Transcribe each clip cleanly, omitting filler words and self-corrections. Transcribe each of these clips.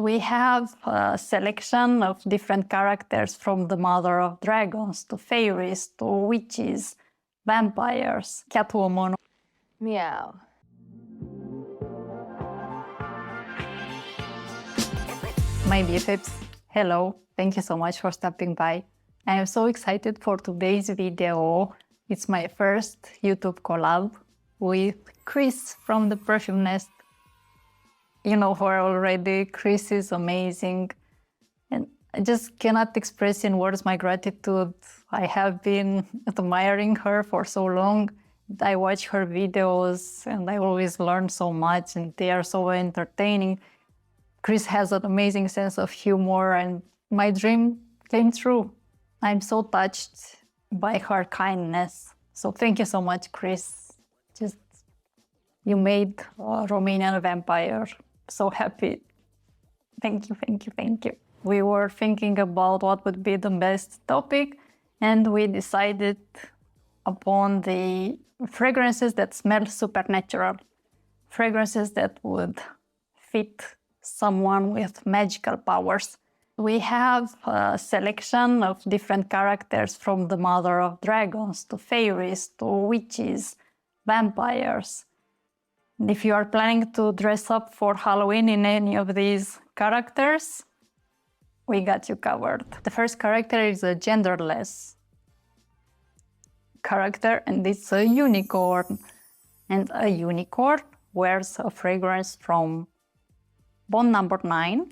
we have a selection of different characters from the Mother of Dragons to fairies to witches, vampires, Catwoman. Meow. My BFFs, hello, thank you so much for stopping by. I am so excited for today's video. It's my first YouTube collab with Chris from the Perfume Nest. You know her already. Chris is amazing. And I just cannot express in words my gratitude. I have been admiring her for so long. I watch her videos and I always learn so much and they are so entertaining. Chris has an amazing sense of humor and my dream came true. I'm so touched by her kindness. So thank you so much, Chris. You made a Romanian vampire so happy. Thank you, thank you, thank you. We were thinking about what would be the best topic and we decided upon the fragrances that smell supernatural. Fragrances that would fit someone with magical powers. We have a selection of different characters from the Mother of Dragons to fairies to witches, vampires. And if you are planning to dress up for Halloween in any of these characters, we got you covered. The first character is a genderless character and it's a unicorn. And a unicorn wears a fragrance from Bond number 9,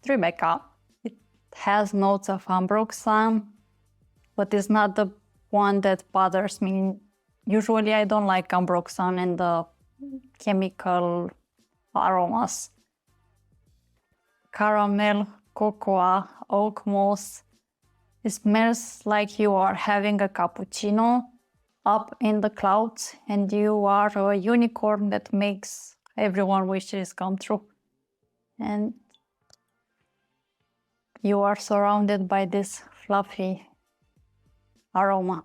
Tribeca. It has notes of ambroxan, but it's not the one that bothers me. Usually I don't like ambroxan and the chemical aromas. Caramel, cocoa, oak moss. It smells like you are having a cappuccino up in the clouds and you are a unicorn that makes everyone's wishes come true. And you are surrounded by this fluffy aroma.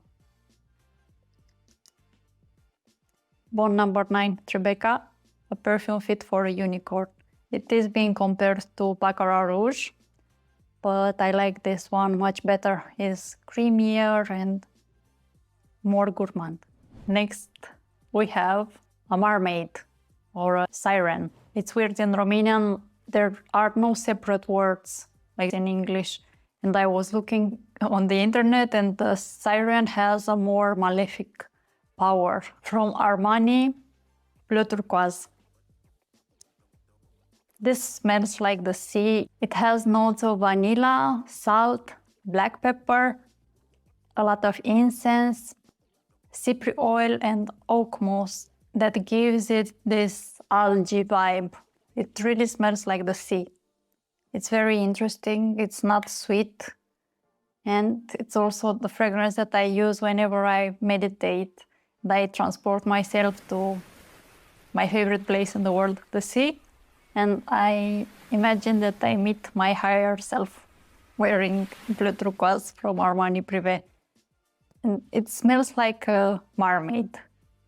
Bond number 9, Tribeca, a perfume fit for a unicorn. It is being compared to Baccarat Rouge, but I like this one much better. It's creamier and more gourmand. Next, we have a mermaid or a siren. It's weird in Romanian. There are no separate words like in English. And I was looking on the internet and the siren has a more malefic power. From Armani, Bleu Turquoise. This smells like the sea. It has notes of vanilla, salt, black pepper, a lot of incense, cypriol and oak moss that gives it this algae vibe. It really smells like the sea. It's very interesting, it's not sweet, and it's also the fragrance that I use whenever I meditate. I transport myself to my favorite place in the world, the sea, and I imagine that I meet my higher self wearing Bleu Turquoise from Armani Prive. And it smells like a mermaid.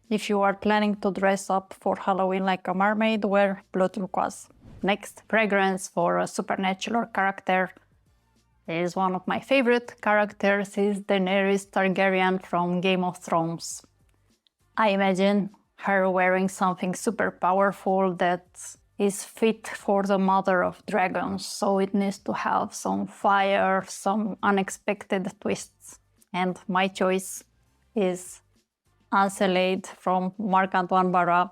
If you are planning to dress up for Halloween like a mermaid, wear Bleu Turquoise. Next, fragrance for a supernatural character is one of my favorite characters is Daenerys Targaryen from Game of Thrones. I imagine her wearing something super powerful that is fit for the Mother of Dragons, so it needs to have some fire, some unexpected twists. And my choice is Encelade from Marc Antoine Barrois.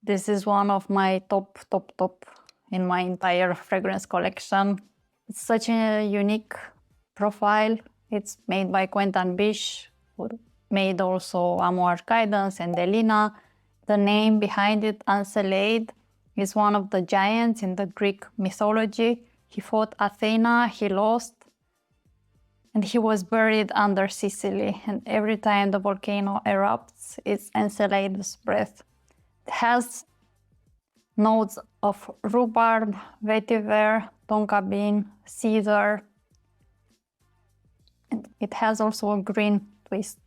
This is one of my top in my entire fragrance collection. It's such a unique profile. It's made by Quentin Bish, who made also Amour Guidance and Alina. The name behind it, Encelade, is one of the giants in the Greek mythology. He fought Athena, he lost, and he was buried under Sicily. And every time the volcano erupts, it's Encelade's breath. It has notes of rhubarb, vetiver, tonka bean, cedar. And it has also a green twist.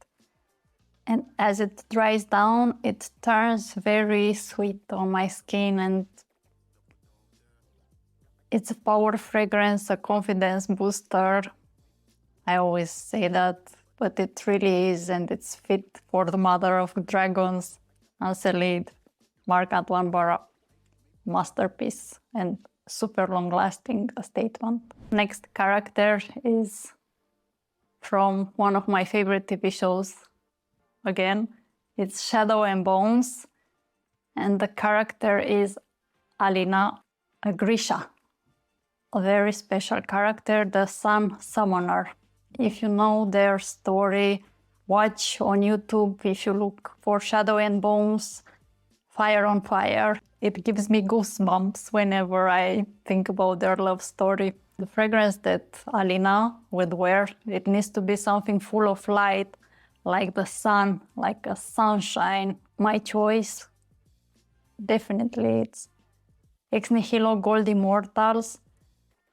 And as it dries down, it turns very sweet on my skin, and it's a power fragrance, a confidence booster. I always say that, but it really is, and it's fit for the mother of dragons, Encelade, Marc Antoine Barrois. Masterpiece and super long-lasting statement. Next character is from one of my favorite TV shows. Again, it's Shadow and Bones, and the character is Alina, a Grisha, a very special character, the Sun Summoner. If you know their story, watch on YouTube. If you look for Shadow and Bones, Fire on Fire, it gives me goosebumps whenever I think about their love story. The fragrance that Alina would wear, it needs to be something full of light, like the sun, like a sunshine. My choice, definitely, it's Ex Nihilo Gold Immortals.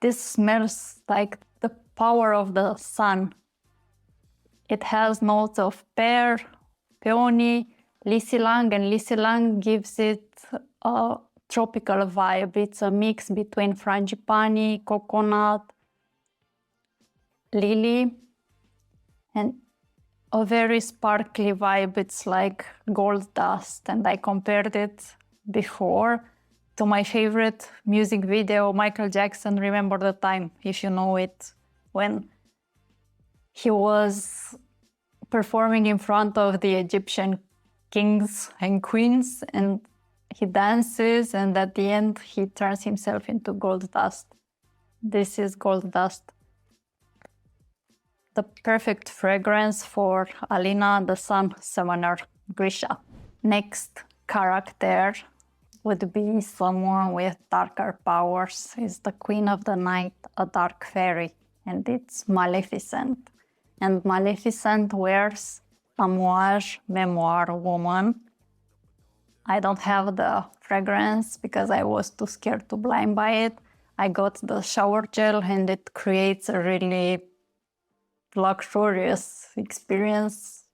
This smells like the power of the sun. It has notes of pear, peony, ylang-ylang, and ylang-ylang gives it a tropical vibe. It's a mix between frangipani, coconut, lily, and a very sparkly vibe. It's like gold dust, and I compared it before to my favorite music video, Michael Jackson, Remember the Time, if you know it, when he was performing in front of the Egyptian kings and queens, and he dances, and at the end he turns himself into gold dust. This is gold dust. The perfect fragrance for Alina, the Sun Summoner, Grisha. Next character would be someone with darker powers. Is the Queen of the Night, a dark fairy, and it's Maleficent. And Maleficent wears Amouage Memoir Woman. I don't have the fragrance because I was too scared to blind buy it. I got the shower gel, and it creates a really luxurious experience,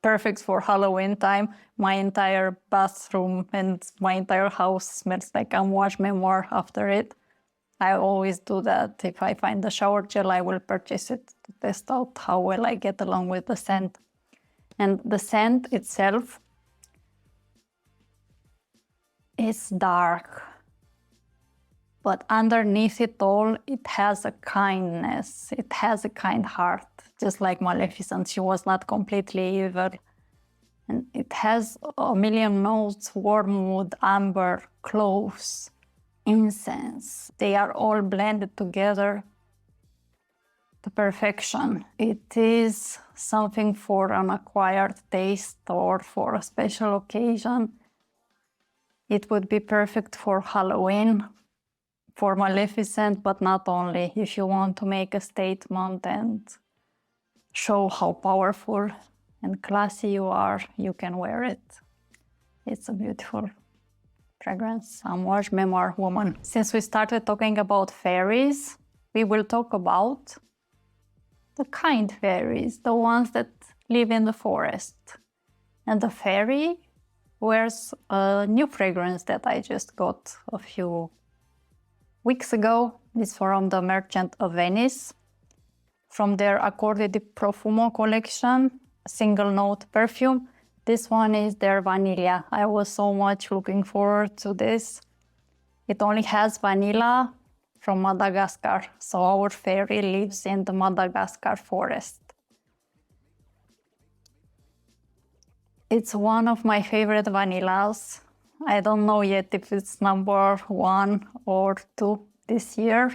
perfect for Halloween time. My entire bathroom and my entire house smells like Amouage Memoir after it. I always do that. If I find the shower gel, I will purchase it to test out how well I get along with the scent. And the scent itself is dark, but underneath it all, it has a kindness. It has a kind heart, just like Maleficent. She was not completely evil. And it has a million notes: wormwood, amber, cloves, incense. They are all blended together to perfection. It is something for an acquired taste or for a special occasion. It would be perfect for Halloween, for Maleficent, but not only. If you want to make a statement and show how powerful and classy you are, you can wear it. It's a beautiful fragrance. Amouage Memoir Woman. Since we started talking about fairies, we will talk about the kind fairies, the ones that live in the forest. And the fairy wears a new fragrance that I just got a few weeks ago. It's from the Merchant of Venice, from their Accordi di Profumo collection, single note perfume. This one is their vanilla. I was so much looking forward to this. It only has vanilla from Madagascar, so our fairy lives in the Madagascar forest. It's one of my favorite vanillas. I don't know yet if it's number 1 or 2 this year.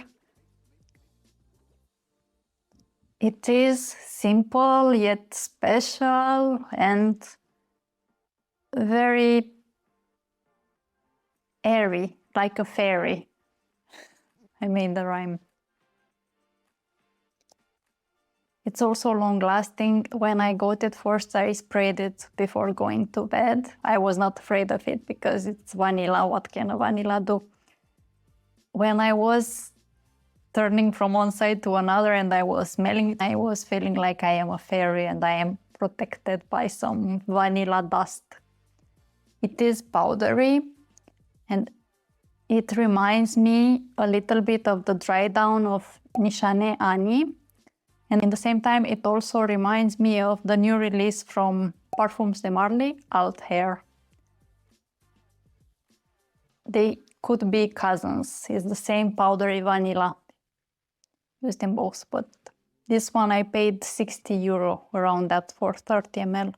It is simple yet special and very airy, like a fairy. I made the rhyme. It's also long-lasting. When I got it first, I sprayed it before going to bed. I was not afraid of it because it's vanilla. What can a vanilla do? When I was turning from one side to another and I was smelling, I was feeling like I am a fairy and I am protected by some vanilla dust. It is powdery and it reminds me a little bit of the dry down of Nishane Ani. And in the same time, it also reminds me of the new release from Parfums de Marly, Alt Hair. They could be cousins. It's the same powdery vanilla used in both, but this one I paid 60 euro, around that, for 30 ml.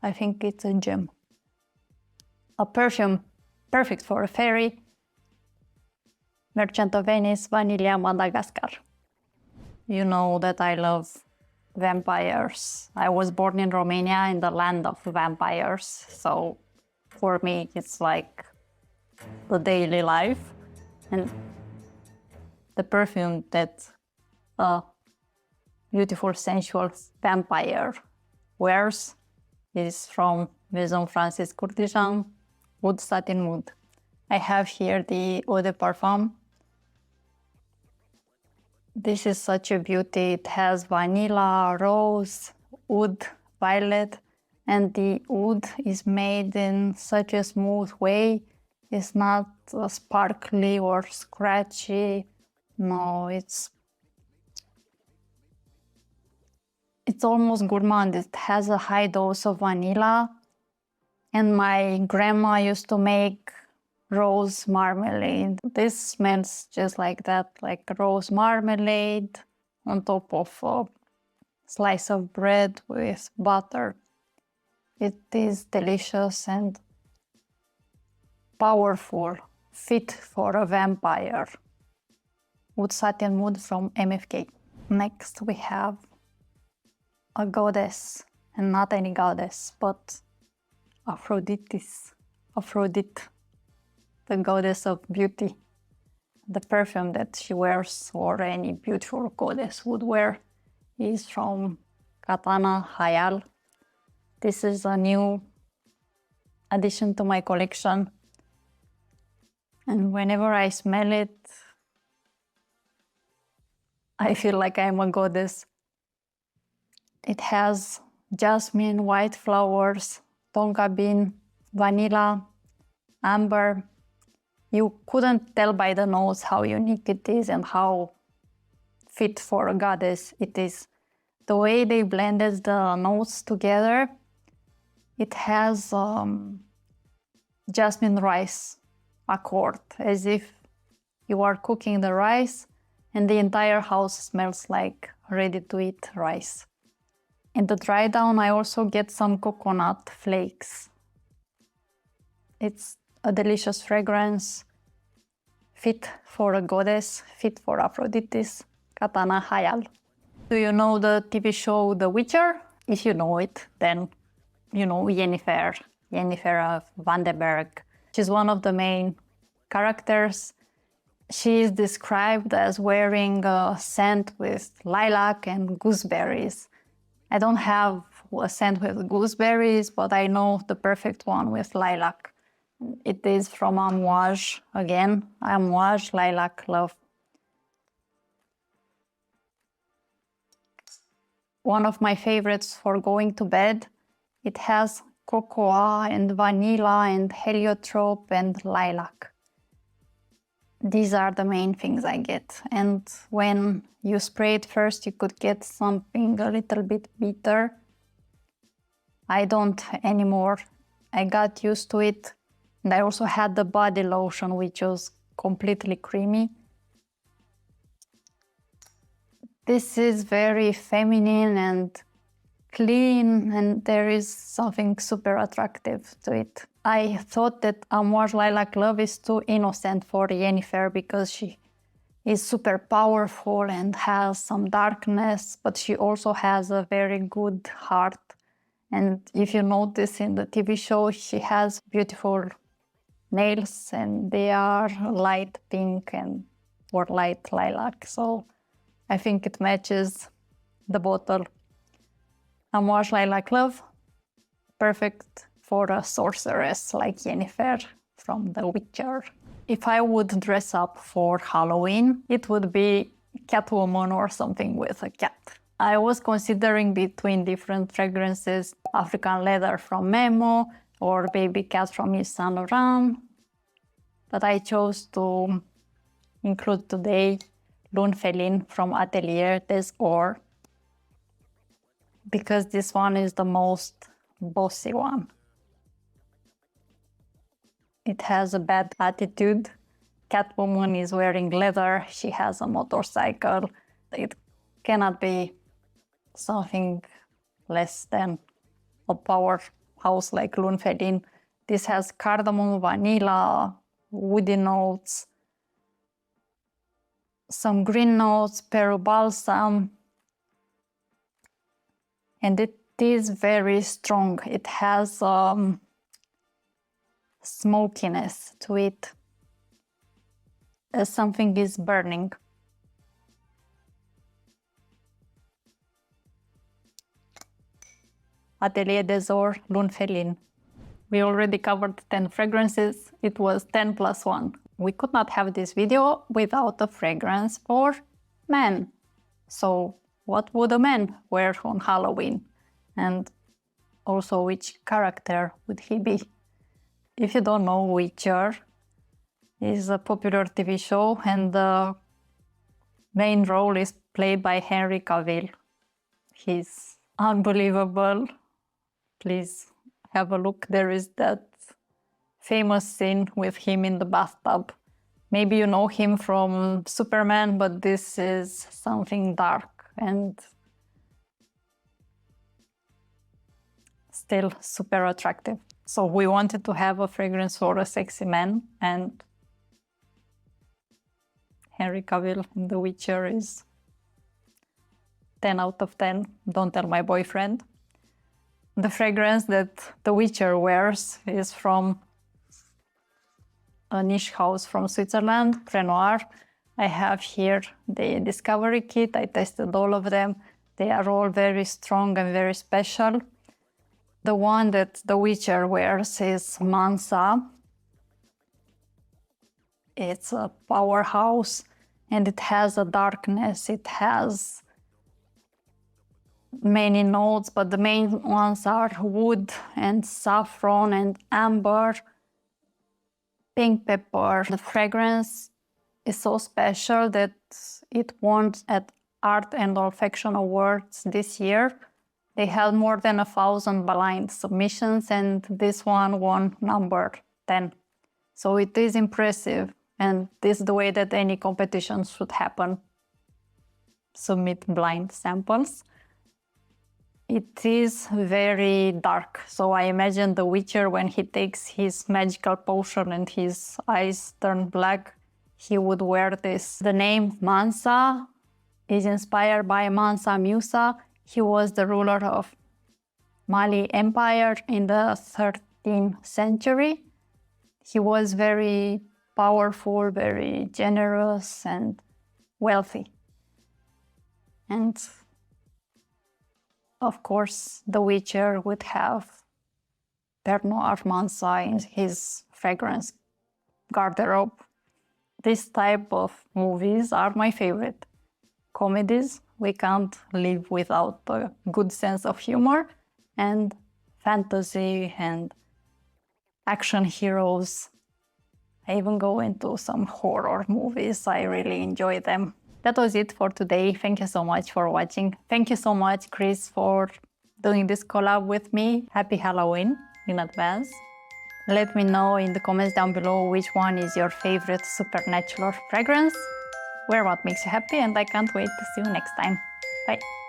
I think it's a gem. A perfume perfect for a fairy. Merchant of Venice, Vanilla Madagascar. You know that I love vampires. I was born in Romania, in the land of vampires. So for me, it's like the daily life. And the perfume that a beautiful, sensual vampire wears is from Maison Francis Kurkdjian, Wood, Satin Wood. I have here the Eau de Parfum. This is such a beauty. It has vanilla, rose, wood, violet, and the wood is made in such a smooth way. It's not sparkly or scratchy. No, it's almost gourmand. It has a high dose of vanilla. And my grandma used to make rose marmalade. This smells just like that, like rose marmalade on top of a slice of bread with butter. It is delicious and powerful, fit for a vampire. Wood Satin Wood from MFK. Next we have a goddess, and not any goddess, but Aphrodite, the goddess of beauty. The perfume that she wears, or any beautiful goddess would wear, is from Katana Haal. This is a new addition to my collection. And whenever I smell it, I feel like I'm a goddess. It has jasmine, white flowers, tonka bean, vanilla, amber. You couldn't tell by the nose how unique it is and how fit for a goddess it is. The way they blended the notes together, it has jasmine rice accord, as if you are cooking the rice and the entire house smells like ready-to-eat rice. In the dry down, I also get some coconut flakes. It's a delicious fragrance, fit for a goddess, fit for Aphrodite, Katana Haal. Do you know the TV show The Witcher? If you know it, then you know Yennefer of Van den Berg. She's one of the main characters. She is described as wearing a scent with lilac and gooseberries. I don't have a scent with gooseberries, but I know the perfect one with lilac. It is from Amouage, again, Amouage Lilac Love. One of my favorites for going to bed. It has cocoa and vanilla and heliotrope and lilac. These are the main things I get. And when you spray it first, you could get something a little bit bitter. I don't anymore. I got used to it. And I also had the body lotion, which was completely creamy. This is very feminine and clean, and there is something super attractive to it. I thought that Amouage Lilac Love is too innocent for Yennefer because she is super powerful and has some darkness, but she also has a very good heart. And if you notice in the TV show, she has beautiful nails and they are light pink or light lilac. So I think it matches the bottle. Amouage Lilac Love, perfect for a sorceress like Yennefer from The Witcher. If I would dress up for Halloween, it would be Catwoman or something with a cat. I was considering between different fragrances, African leather from Memo or baby cat from Yves Saint Laurent, but I chose to include today Lune Féline from Atelier des Ors, because this one is the most bossy one. It has a bad attitude. Catwoman is wearing leather, she has a motorcycle. It cannot be something less than a powerhouse like Lune Féline. This has cardamom, vanilla, woody notes, some green notes, Peru balsam, and it is very strong. It has smokiness to it, as something is burning. Atelier des Ors, Lune Féline. We already covered 10 fragrances. It was 10 plus 1. We could not have this video without a fragrance for men. So what would a man wear on Halloween? And also, which character would he be? If you don't know, Witcher is a popular TV show, and the main role is played by Henry Cavill. He's unbelievable. Please have a look. There is that famous scene with him in the bathtub. Maybe you know him from Superman, but this is something dark and still super attractive. So we wanted to have a fragrance for a sexy man, and Henry Cavill in The Witcher is 10 out of 10. Don't tell my boyfriend. The fragrance that The Witcher wears is from a niche house from Switzerland, Renoir. I have here the Discovery Kit. I tested all of them. They are all very strong and very special. The one that The Witcher wears is Mansa. It's a powerhouse, and it has a darkness. It has many notes, but the main ones are wood and saffron and amber, pink pepper. The fragrance is so special that it won at Art and Olfaction Awards this year. They had more than 1,000 blind submissions, and this one won number 10. So it is impressive, and this is the way that any competition should happen. Submit blind samples. It is very dark, so I imagine The Witcher, when he takes his magical potion and his eyes turn black, he would wear this. The name Mansa is inspired by Mansa Musa. He was the ruler of Mali Empire in the 13th century. He was very powerful, very generous and wealthy. And of course, The Witcher would have Bernard Mansa in his fragrance garderobe. This type of movies are my favorite. Comedies, we can't live without a good sense of humor, and fantasy and action heroes. I even go into some horror movies. I really enjoy them. That was it for today. Thank you so much for watching. Thank you so much, Chris, for doing this collab with me. Happy Halloween in advance. Let me know in the comments down below which one is your favorite supernatural fragrance. Wear what makes you happy, and I can't wait to see you next time. Bye.